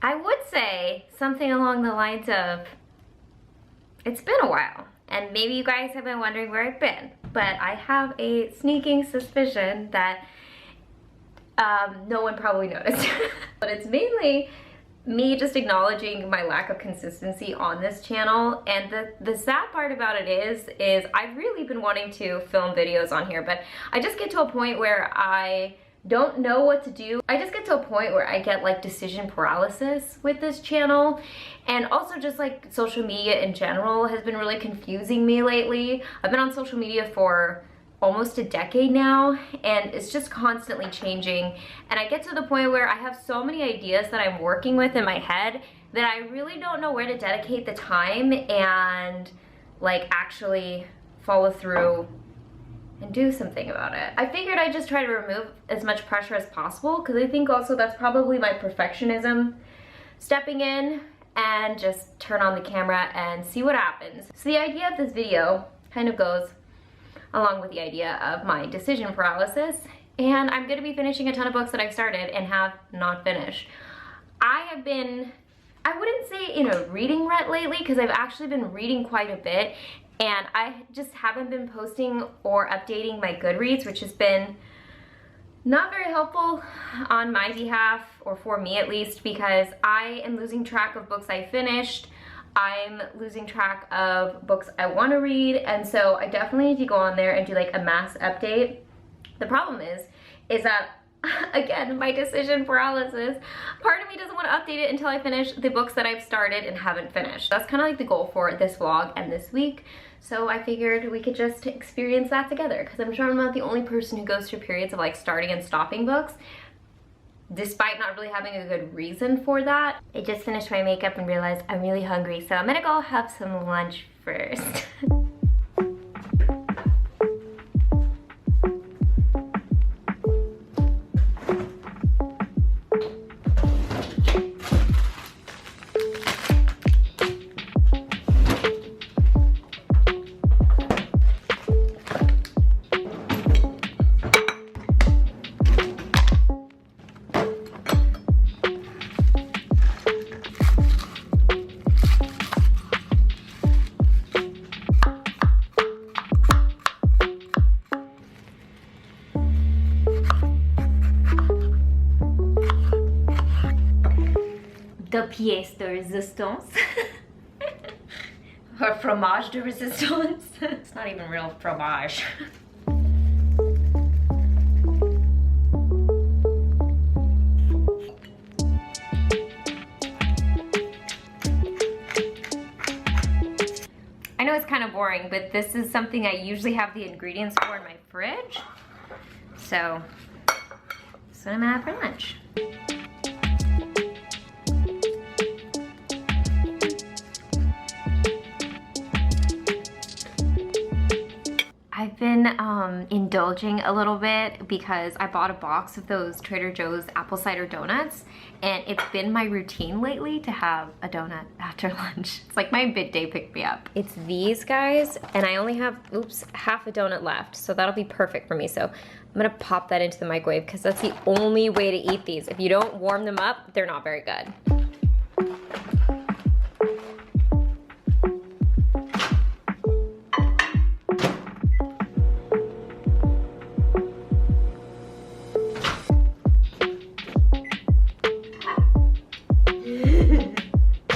I would say something along the lines of, it's been a while, and maybe you guys have been wondering where I've been, but I have a sneaking suspicion that no one probably noticed. But it's mainly me just acknowledging my lack of consistency on this channel. And the sad part about it is I've really been wanting to film videos on here, but I just get to a point where I don't know what to do. I just get to a point where I get like decision paralysis with this channel, and also just like social media in general has been really confusing me lately. I've been on social media for almost a decade now, and it's just constantly changing, and I get to the point where I have so many ideas that I'm working with in my head that I really don't know where to dedicate the time and like actually follow through and do something about it. I figured I'd just try to remove as much pressure as possible, because I think also that's probably my perfectionism stepping in, and just turn on the camera and see what happens. So the idea of this video kind of goes along with the idea of my decision paralysis, and I'm gonna be finishing a ton of books that I've started and have not finished. I have been, I wouldn't say in a reading rut lately, because I've actually been reading quite a bit, and I just haven't been posting or updating my Goodreads, which has been not very helpful on my behalf, or for me at least, because I am losing track of books I finished. I'm losing track of books I want to read, and so I definitely need to go on there and do like a mass update. The problem is that, again, my decision paralysis, part of me doesn't want to update it until I finish the books that I've started and haven't finished. That's kind of like the goal for this vlog and this week. So I figured we could just experience that together, because I'm sure I'm not the only person who goes through periods of like starting and stopping books, despite not really having a good reason for that. I just finished my makeup and realized I'm really hungry, so I'm gonna go have some lunch first. The pièce de résistance. Or fromage de résistance. It's not even real fromage. I know it's kind of boring, but this is something I usually have the ingredients for in my fridge. So, that's what I'm gonna have for lunch. I've been indulging a little bit because I bought a box of those Trader Joe's apple cider donuts, and it's been my routine lately to have a donut after lunch. It's like my midday pick-me-up. It's these guys, and I only have, oops, half a donut left, so that'll be perfect for me. So I'm gonna pop that into the microwave, because that's the only way to eat these. If you don't warm them up, they're not very good.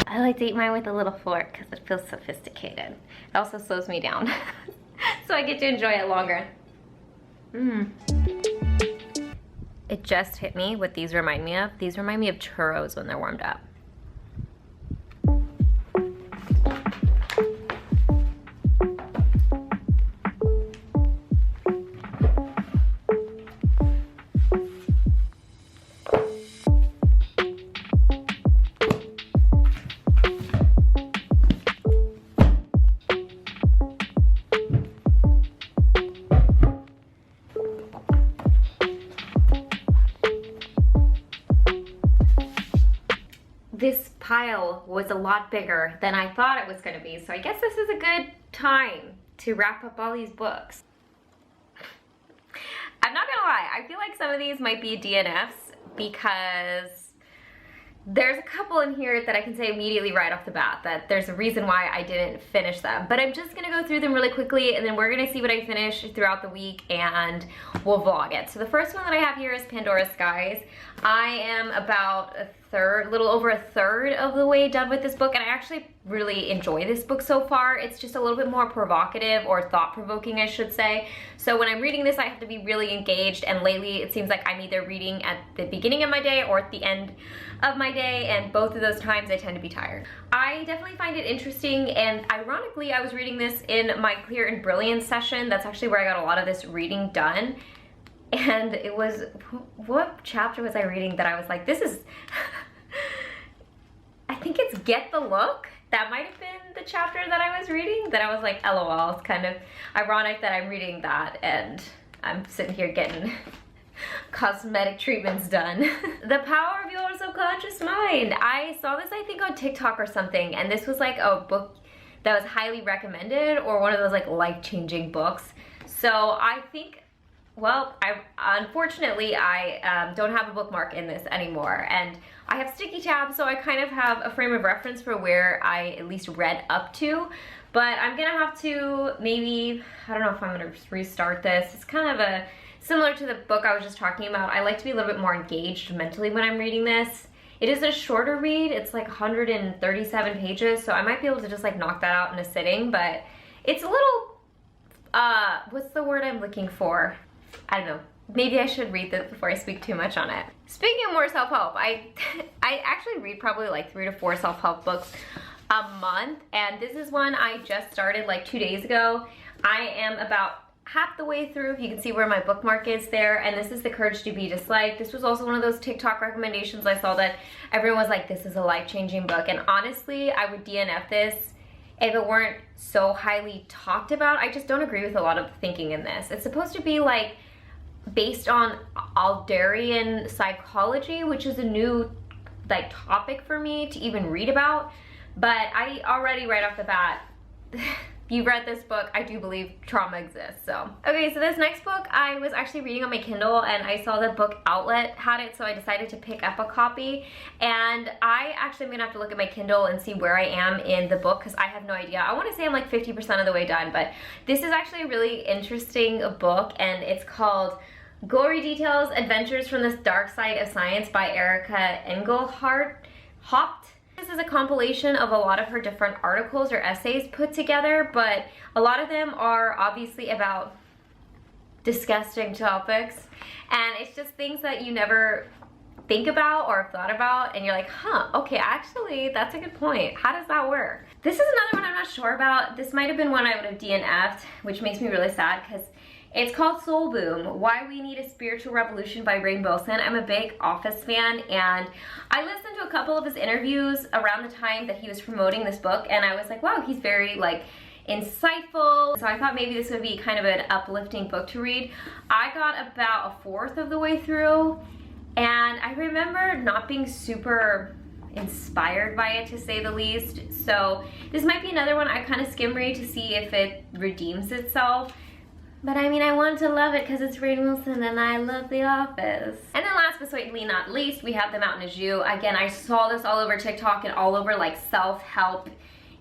I like to eat mine with a little fork because it feels sophisticated. It also slows me down, so I get to enjoy it longer. It just hit me what these remind me of. These remind me of churros when they're warmed up. This pile was a lot bigger than I thought it was going to be, so I guess this is a good time to wrap up all these books. I'm not gonna lie, I feel like some of these might be DNFs because there's a couple in here that I can say immediately right off the bat that there's a reason why I didn't finish them. But I'm just gonna go through them really quickly, and then we're gonna see what I finish throughout the week, and we'll vlog it. So the first one that I have here is Pandora's Skies. I am about a little over a third of the way done with this book, and I actually really enjoy this book so far. It's just a little bit more provocative, or thought-provoking, I should say. So when I'm reading this, I have to be really engaged, and lately it seems like I'm either reading at the beginning of my day or at the end of my day, and both of those times I tend to be tired. I definitely find it interesting, and ironically, I was reading this in my Clear and Brilliance session. That's actually where I got a lot of this reading done. And it was, what chapter was I reading that I was like, this is, I think it's Get the Look. That might have been the chapter that I was reading, that I was like, LOL. It's kind of ironic that I'm reading that and I'm sitting here getting cosmetic treatments done. The Power of Your Subconscious Mind. I saw this, I think, on TikTok or something, and this was like a book that was highly recommended, or one of those like life-changing books. So I think, well, unfortunately, I don't have a bookmark in this anymore, and I have sticky tabs, so I kind of have a frame of reference for where I at least read up to, but I'm gonna have to maybe, I don't know if I'm gonna restart this. It's kind of similar to the book I was just talking about. I like to be a little bit more engaged mentally when I'm reading this. It is a shorter read. It's like 137 pages, so I might be able to just like knock that out in a sitting, but it's a little, what's the word I'm looking for? I don't know. Maybe I should read this before I speak too much on it. Speaking of more self-help, I actually read probably like 3 to 4 self-help books a month, and this is one I just started like 2 days ago. I am about half the way through. You can see where my bookmark is there, and this is The Courage to Be Disliked. This was also one of those TikTok recommendations I saw that everyone was like, this is a life-changing book, and honestly, I would DNF this if it weren't so highly talked about. I just don't agree with a lot of the thinking in this. It's supposed to be like based on Alderian psychology, which is a new like topic for me to even read about, but I already right off the bat, you read this book, I do believe trauma exists. So okay, so this next book I was actually reading on my Kindle, and I saw that BookOutlet had it, so I decided to pick up a copy. And I actually am gonna have to look at my Kindle and see where I am in the book, because I have no idea. I want to say I'm like 50% of the way done, but this is actually a really interesting book, and it's called Gory Details: Adventures from the Dark Side of Science by Erica Engelhardt. This is a compilation of a lot of her different articles or essays put together, but a lot of them are obviously about disgusting topics, and it's just things that you never think about or have thought about, and you're like, huh, okay, actually, that's a good point. How does that work? This is another one I'm not sure about. This might have been one I would have DNF'd, which makes me really sad, because it's called Soul Boom: Why We Need a Spiritual Revolution by Rainn Wilson. I'm a big Office fan, and I listened to a couple of his interviews around the time that he was promoting this book, and I was like, wow, he's very like insightful. So I thought maybe this would be kind of an uplifting book to read. I got about a fourth of the way through, and I remember not being super inspired by it, to say the least. So this might be another one I kind of skim read to see if it redeems itself. But I mean, I want to love it because it's Rainn Wilson and I love The Office. And then last but certainly not least, we have The Mountain is You. Again, I saw this all over TikTok and all over like self-help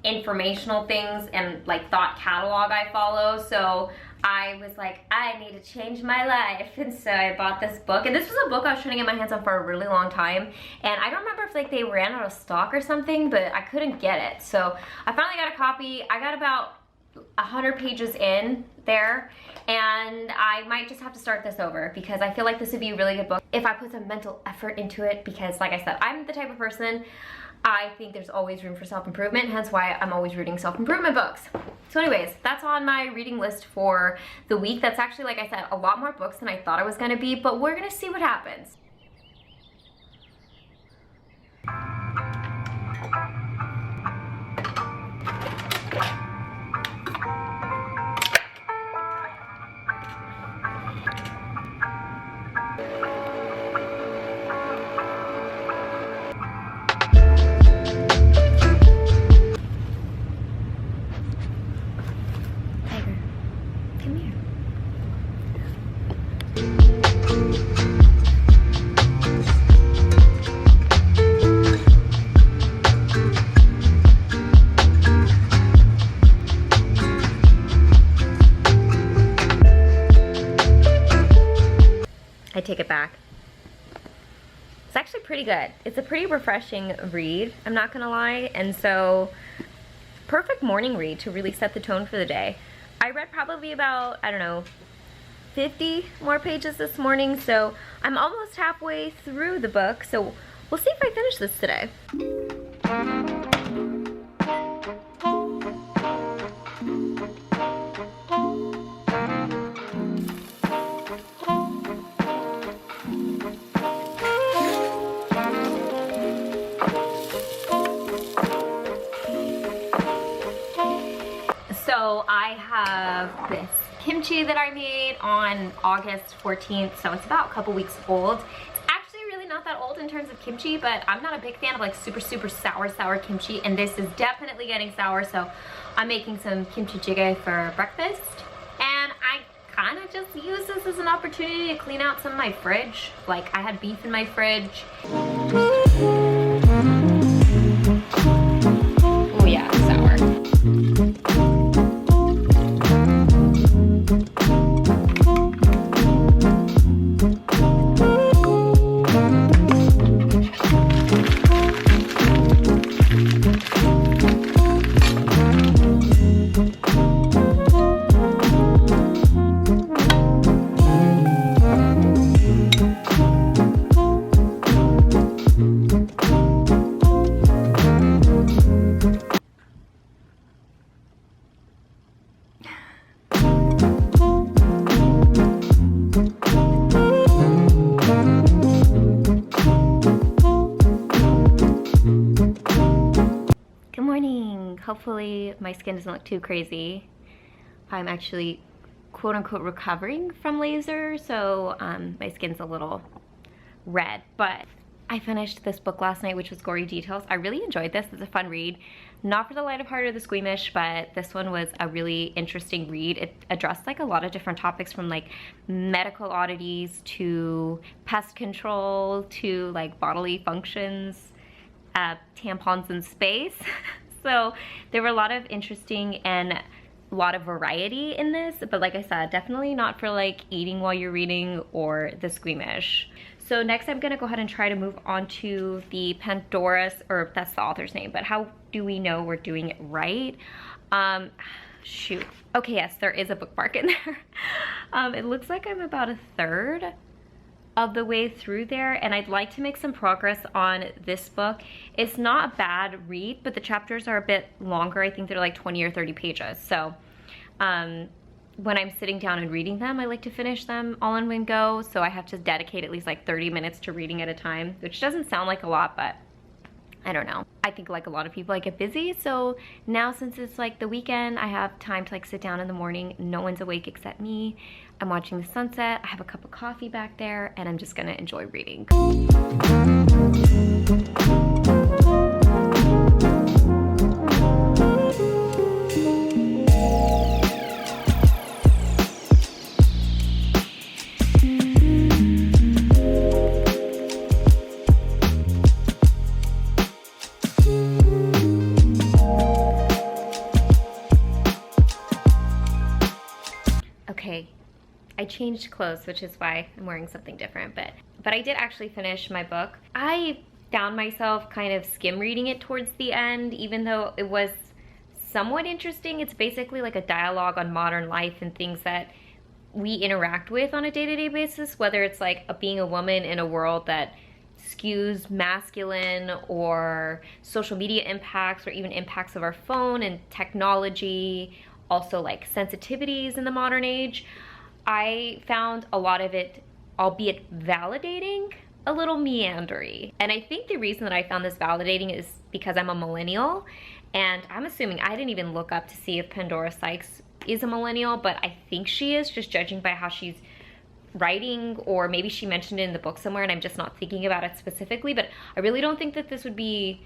informational things and like thought catalog I follow. So I was like, I need to change my life. And so I bought this book. And this was a book I was trying to get my hands on for a really long time. And I don't remember if like they ran out of stock or something, but I couldn't get it. So I finally got a copy. I got about 100 pages in there, and I might just have to start this over because I feel like this would be a really good book if I put some mental effort into it, because like I said, I'm the type of person, I think there's always room for self-improvement, hence why I'm always reading self-improvement books. So anyways, that's on my reading list for the week. That's actually, like I said, a lot more books than I thought it was gonna be, but we're gonna see what happens. I take it back. It's actually pretty good. It's a pretty refreshing read, I'm not gonna lie, and so perfect morning read to really set the tone for the day. I read probably about, I don't know, 50 more pages this morning, so I'm almost halfway through the book, so we'll see if I finish this today. So I have this kimchi that I made on August 14th, so it's about a couple weeks old. It's actually really not that old in terms of kimchi, but I'm not a big fan of like super sour kimchi, and this is definitely getting sour, so I'm making some kimchi jjigae for breakfast. And I kind of just use this as an opportunity to clean out some of my fridge. Like, I had beef in my fridge. Oh yeah, it's sour. Hopefully my skin doesn't look too crazy. I'm actually quote-unquote recovering from laser, so my skin's a little red. But I finished this book last night, which was Gory Details. I really enjoyed this. It's a fun read. Not for the light of heart or the squeamish, but this one was a really interesting read. It addressed like a lot of different topics, from like medical oddities to pest control to like bodily functions, tampons in space. So there were a lot of interesting and a lot of variety in this, but like I said, definitely not for like eating while you're reading or the squeamish. So next I'm gonna go ahead and try to move on to the Pandora's, or that's the author's name, but how do we know we're doing it right? Shoot. Okay, yes, there is a bookmark in there. It looks like I'm about a third of the way through there, and I'd like to make some progress on this book. It's not a bad read, but the chapters are a bit longer. I think they're like 20 or 30 pages. So when I'm sitting down and reading them, I like to finish them all in one go. So I have to dedicate at least like 30 minutes to reading at a time, which doesn't sound like a lot, but I don't know. I think like a lot of people, I get busy. So now, since it's like the weekend, I have time to like sit down in the morning. No one's awake except me. I'm watching the sunset. I have a cup of coffee back there, and I'm just gonna enjoy reading. Okay, I changed clothes, which is why I'm wearing something different, but I did actually finish my book. I found myself kind of skim reading it towards the end, even though it was somewhat interesting. It's basically like a dialogue on modern life and things that we interact with on a day-to-day basis, whether it's like being a woman in a world that skews masculine, or social media impacts, or even impacts of our phone and technology, also like sensitivities in the modern age. I found a lot of it, albeit validating, a little meandery. And I think the reason that I found this validating is because I'm a millennial, and I'm assuming, I didn't even look up to see if Pandora Sykes is a millennial, but I think she is, just judging by how she's writing, or maybe she mentioned it in the book somewhere and I'm just not thinking about it specifically. But I really don't think that this would be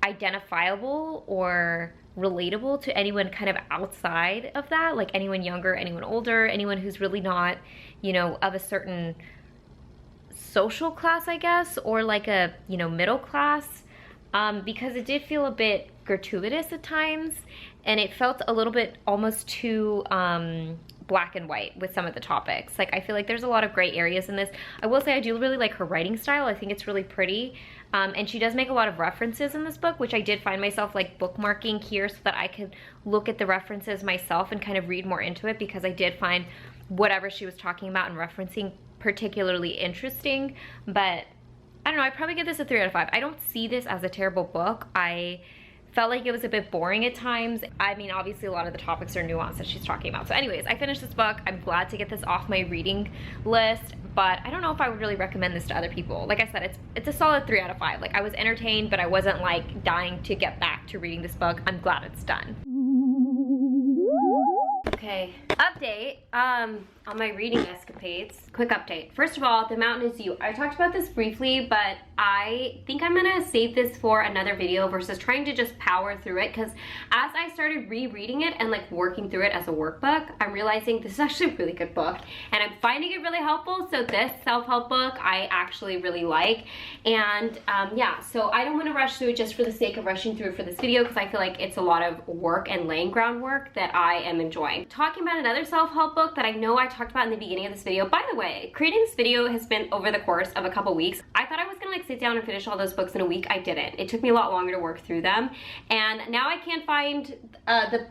identifiable or relatable to anyone kind of outside of that, like anyone younger, anyone older, anyone who's really not, you know, of a certain social class, I guess, or like a, you know, middle class, because it did feel a bit gratuitous at times, and it felt a little bit almost too black and white with some of the topics. Like, I feel like there's a lot of gray areas in this. I will say I do really like her writing style. I think it's really pretty. And she does make a lot of references in this book, which I did find myself like bookmarking here so that I could look at the references myself and kind of read more into it, because I did find whatever she was talking about and referencing particularly interesting. But I don't know, I'd probably give this a 3 out of 5. I don't see this as a terrible book. I felt like it was a bit boring at times. I mean, obviously a lot of the topics are nuanced that she's talking about. So anyways, I finished this book. I'm glad to get this off my reading list, but I don't know if I would really recommend this to other people. Like I said, it's a solid 3 out of 5. Like, I was entertained, but I wasn't like dying to get back to reading this book. I'm glad it's done. Okay, update on my reading escapades. Quick update. First of all, The Mountain Is You. I talked about this briefly, but I think I'm gonna save this for another video versus trying to just power through it, because as I started rereading it and like working through it as a workbook, I'm realizing this is actually a really good book and I'm finding it really helpful. So this self-help book I actually really like, and yeah, so I don't want to rush through it just for the sake of rushing through it for this video, because I feel like it's a lot of work and laying groundwork that I am enjoying. Talking about another self-help book that I know I talked about in the beginning of this video. By the way, creating this video has been over the course of a couple weeks. I thought I was gonna like sit down and finish all those books in a week. I didn't. It took me a lot longer to work through them, and now I can't find the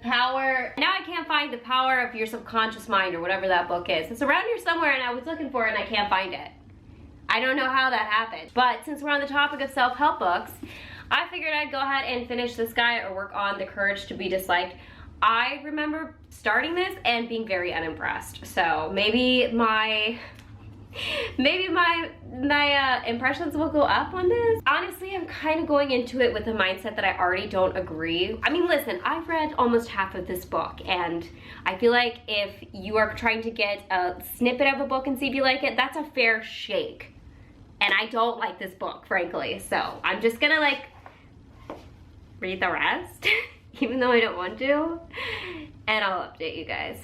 power of your subconscious mind, or whatever that book is. It's around here somewhere and I was looking for it and I can't find it. I don't know how that happened, but since we're on the topic of self-help books, I figured I'd go ahead and finish this guy, or work on The Courage to Be Disliked. I remember starting this and being very unimpressed, so maybe my impressions will go up on this. Honestly, I'm kind of going into it with a mindset that I already don't agree. I mean, listen, I've read almost half of this book, and I feel like if you are trying to get a snippet of a book and see if you like it, that's a fair shake. And I don't like this book, frankly, so I'm just gonna like read the rest even though I don't want to, and I'll update you guys.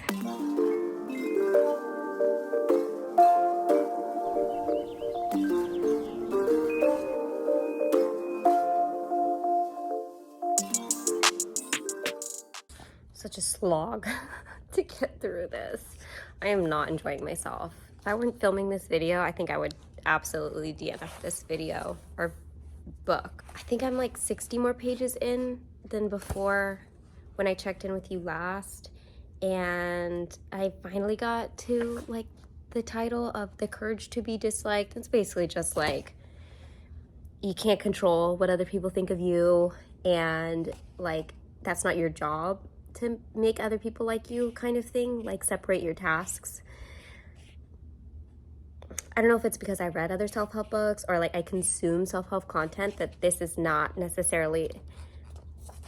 Such a slog to get through this. I am not enjoying myself. If I weren't filming this video, I think I would absolutely DNF this video or book. I think I'm like 60 more pages in than before when I checked in with you last, and I finally got to like the title of The Courage to Be Disliked. It's basically just like, you can't control what other people think of you, and like that's not your job to make other people like you, kind of thing. Like, separate your tasks. I don't know if it's because I read other self-help books or like I consume self-help content that this is not necessarily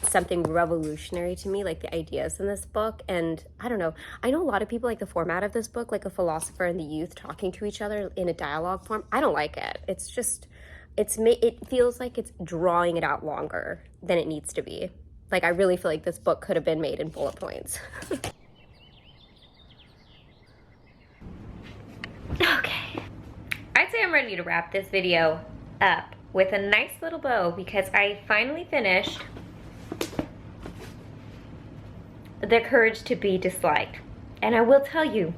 something revolutionary to me, like the ideas in this book. And I don't know, I know a lot of people like the format of this book, like a philosopher and the youth talking to each other in a dialogue form. I don't like it. It's just, it feels like it's drawing it out longer than it needs to be. Like, I really feel like this book could have been made in bullet points. Okay, I'd say I'm ready to wrap this video up with a nice little bow, because I finally finished The Courage to Be Disliked. And I will tell you,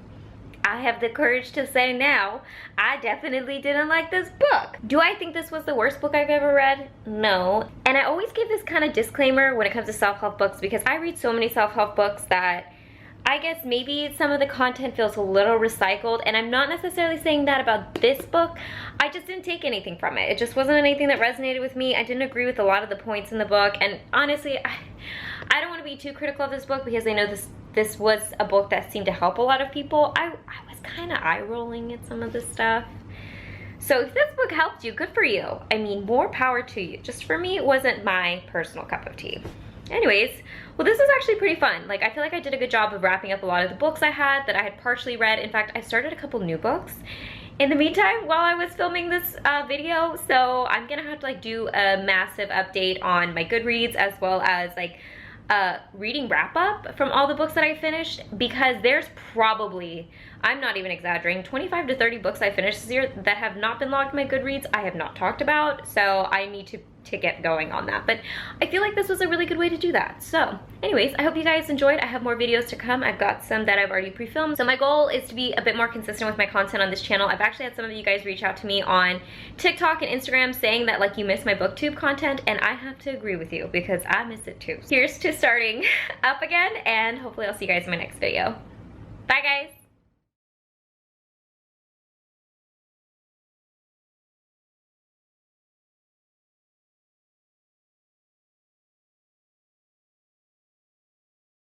I have the courage to say now, I definitely didn't like this book. Do I think this was the worst book I've ever read? No. And I always give this kind of disclaimer when it comes to self-help books, because I read so many self-help books that I guess maybe some of the content feels a little recycled, and I'm not necessarily saying that about this book. I just didn't take anything from it. It just wasn't anything that resonated with me. I didn't agree with a lot of the points in the book, and honestly, I don't want to be too critical of this book, because I know this was a book that seemed to help a lot of people. I was kind of eye-rolling at some of this stuff. So if this book helped you, good for you. I mean, more power to you. Just for me, it wasn't my personal cup of tea. Anyways, well, this was actually pretty fun. Like, I feel like I did a good job of wrapping up a lot of the books I had that I had partially read. In fact, I started a couple new books in the meantime while I was filming this video. So I'm gonna have to like do a massive update on my Goodreads, as well as like reading wrap up from all the books that I finished, because there's probably, I'm not even exaggerating, 25 to 30 books I finished this year that have not been logged in my Goodreads I have not talked about. So I need to to get going on that. But I feel like this was a really good way to do that. So anyways, I hope you guys enjoyed. I have more videos to come. I've got some that I've already pre-filmed. So my goal is to be a bit more consistent with my content on this channel. I've actually had some of you guys reach out to me on TikTok and Instagram saying that like you miss my booktube content, and I have to agree with you because I miss it too. Here's to starting up again, and hopefully I'll see you guys in my next video. Bye guys!